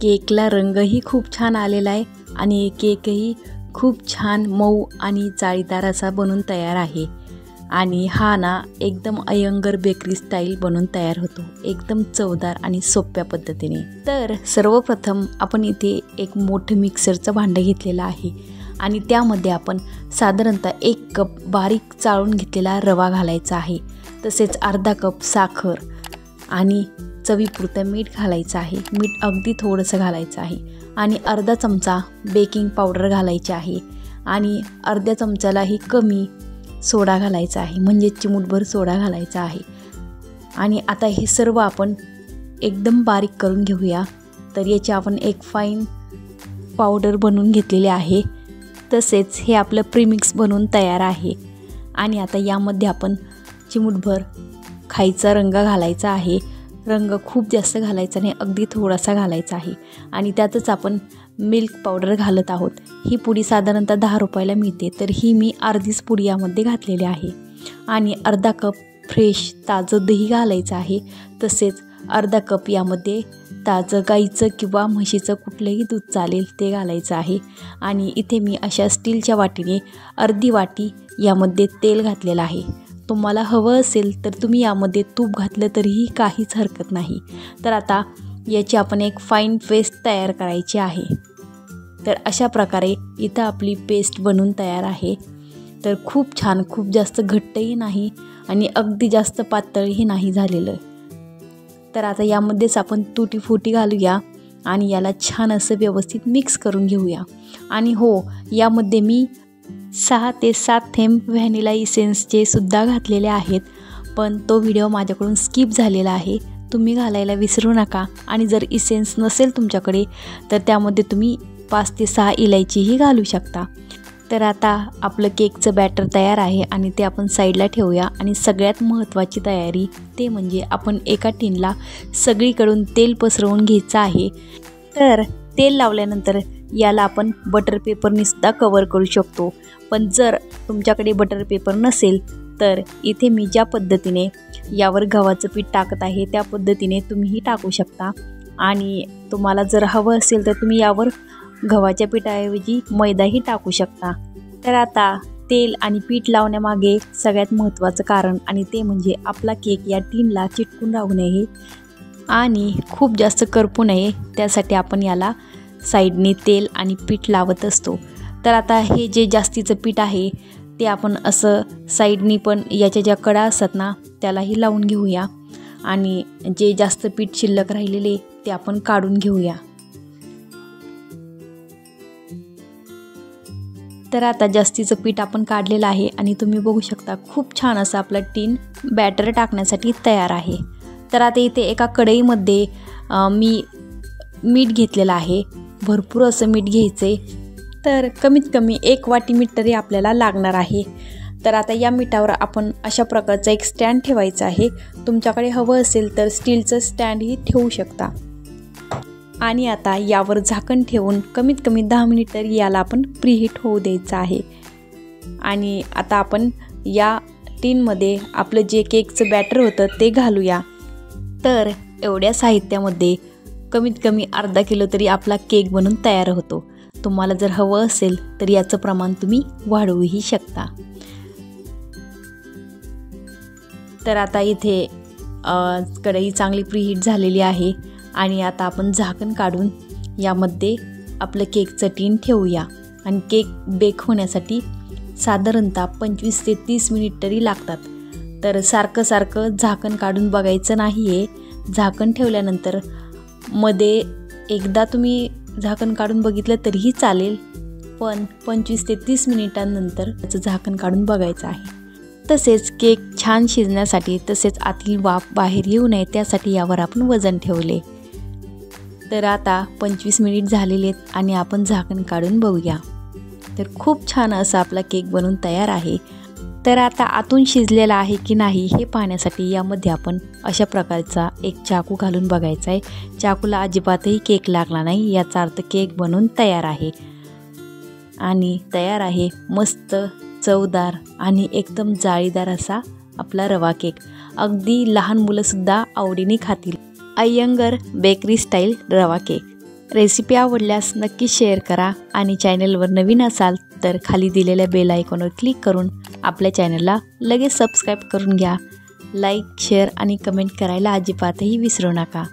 केकला रंगही खूप छान आलेला आहे आणि केकही खूप छान मऊ आणि जाळीदार असा बनून तयार आहे। आणि हा ना एकदम अयंगर बेकरी स्टाईल बनून तयार होतो, एकदम चवदार आणि सोप्या पद्धतीने। तर सर्वप्रथम आपण इथे एक मोठं मिक्सरचं भांडं घेतलेलं आहे आणि त्यामध्ये आपण साधारणतः 1 कप बारीक चाळून घेतलेला रवा घालायचा आहे, तसेच अर्धा कप साखर आणि चवीपुरतं मीठ घालायचं आहे। मीठ अगदी थोडंसं घालायचं आहे आणि अर्धा चमचा बेकिंग पावडर घालायची आहे आणि अर्ध्या चमच्यालाही कमी सोडा घालायचा आहे, म्हणजे चिमूटभर सोडा घालायचा आहे। आणि आता हे सर्व आपण एकदम बारीक करून घेऊया। तर याची आपण एक फाईन पावडर बनवून घेतलेली आहे, तसेच हे आपलं प्रीमिक्स बनवून तयार आहे। आणि आता यामध्ये आपण चिमूटभर खायचा रंग घालायचा आहे। रंग खूप जास्त घालायचा नाही, अगदी थोडासा घालायचा आहे। आणि त्यातच आपण मिल्क पावडर घालत आहोत। ही पुडी साधारणतः 10 रुपयाला मिळते, तर ही मी अर्धीच पुडी यामध्ये घातलेली आहे। आणि अर्धा कप फ्रेश ताजं दही घालायचं आहे, तसेच अर्धा कप यामध्ये ताजं गाईचं किंवा म्हशीचं कुठलंही दूध चालेल ते घालायचं आहे। आणि इथे मी अशा स्टीलच्या वाटीने अर्धी वाटी यामध्ये तेल घातलेलं आहे। तुम्हाला हवं असेल तर तुम्ही यामध्ये तूप घातलं तरीही काहीच हरकत नाही। तर आता याची आपण एक फाईन पेस्ट तयार करायची आहे। तर अशा प्रकारे इथं आपली पेस्ट बनून तयार आहे। तर खूप छान, खूप जास्त घट्टही नाही आणि अगदी जास्त पातळही नाही झालेलं। तर आता यामध्येच आपण तुटी फुटी घालूया आणि याला छान असं व्यवस्थित मिक्स करून घेऊया। आणि हो, यामध्ये मी 6 ते 7 थेंब व्हॅनिला इसेन्सचे सुद्धा घातलेले आहेत, पण तो व्हिडिओ माझ्याकडून स्किप झालेला आहे, तुम्ही घालायला विसरू नका। आणि जर इसेन्स नसेल तुमच्याकडे तर त्यामध्ये तुम्ही 5 ते 6 इलायचीही घालू शकता। तर आता आपलं केकचं बॅटर तयार आहे आणि ते आपण साईडला ठेवूया। आणि सगळ्यात महत्त्वाची तयारी ते म्हणजे आपण एका टिनला सगळीकडून तेल पसरवून घ्यायचं आहे। तर तेल लावल्यानंतर याला आपण बटर पेपरने सुद्धा कवर करू शकतो, पण जर तुमच्याकडे बटर पेपर नसेल तर इथे मी ज्या पद्धतीने यावर गव्हाचं पीठ टाकत आहे त्या पद्धतीने तुम्हीही टाकू शकता। आणि तुम्हाला जर हवं असेल तर तुम्ही यावर गव्हाच्या पिठाऐवजी मैदाही टाकू शकता। तर आता तेल आणि पीठ लावण्यामागे सगळ्यात महत्त्वाचं कारण आणि ते म्हणजे आपला केक या टिनला चिटकून राहू नये आणि खूप जास्त करपू नये, त्यासाठी आपण याला साईडने तेल आणि पीठ लावत असतो। तर आता हे जे जास्तीचं पीठ आहे ते आपण असं साईडनी पण याच्या ज्या कडा असतात ना त्यालाही लावून घेऊया आणि जे जास्त पीठ शिल्लक राहिलेले ते आपण काढून घेऊया। तर आता जास्तीचं पीठ आपण काढलेलं आहे आणि तुम्ही बघू शकता खूप छान असं आपलं टीन बॅटर टाकण्यासाठी तयार आहे। तर आता इथे एका कढईमध्ये मी मीठ घेतलेलं आहे, भरपूर असं मीठ घ्यायचे, तर कमीत कमी 1 वाटी मीठ तरी आपल्याला लागणार आहे। तर आता या मिठावर आपण अशा प्रकारचा एक स्टँड ठेवायचा आहे, तुमच्याकडे हवं असेल तर स्टीलचं स्टँडही ठेवू शकता। आणि आता यावर झाकण ठेवून कमीत कमी 10 मिनिट तरी याला आपण प्रीहीट होऊ द्यायचं आहे। आणि आता आपण या टीनमध्ये आपलं जे केकचं बॅटर होतं ते घालूया। तर एवढ्या साहित्यामध्ये कमीत कमी अर्धा किलो तरी आपला केक बनून तयार होतो। तुम्हाला जर हवं असेल तर याचं प्रमाण तुम्ही वाढवूही शकता। तर आता इथे कढई चांगली प्रीहीट झालेली आहे आणि आता आपण झाकण काढून यामध्ये आपलं केकचं टीन ठेवूया। आणि केक बेक होण्यासाठी साधारणतः 25 ते 30 मिनिट तरी लागतात। तर सारखं झाकण काढून बघायचं नाही आहे, झाकण ठेवल्यानंतर मध्ये एकदा तुम्ही झाकण काढून बघितलं तरीही चालेल, पण 25 ते 30 मिनिटांनंतर त्याचं झाकण काढून बघायचं आहे। तसेच केक छान शिजण्यासाठी तसेच आतील वाफ बाहेर येऊ नये त्यासाठी यावर आपण वजन ठेवले। तर आता 25 मिनिट झालेले आहेत आणि आपण झाकण काढून बघूया। तर खूप छान असा आपला केक बनून तयार आहे। तर आता आतून शिजलेला आहे की नाही हे पाहण्यासाठी यामध्ये आपण अशा प्रकारचा एक चाकू घालून बघायचा आहे। चाकूला अजिबातही केक लागला नाही, याचा अर्थ केक बनून तयार आहे। आणि तयार आहे मस्त चवदार आणि एकदम जाळीदार असा आपला रवा केक। अगदी लहान मुलंसुद्धा आवडीने खातील। अय्यंगर बेकरी स्टाईल रवा केक। रेसिपी आवडल्यास नक्की शेअर करा आणि चॅनलवर नवीन असाल तर खाली दिलेल्या बेल आयकॉनवर क्लिक करून आपल्या चॅनलला लगेच सबस्क्राईब करून घ्या. लाईक, शेअर आणि कमेंट करायला अजिबातही विसरू नका.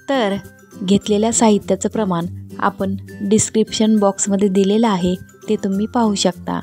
तर घेतलेल्या साहित्याचं प्रमाण आपण डिस्क्रिप्शन बॉक्समध्ये दिलेलं आहे, ते तुम्ही पाहू शकता.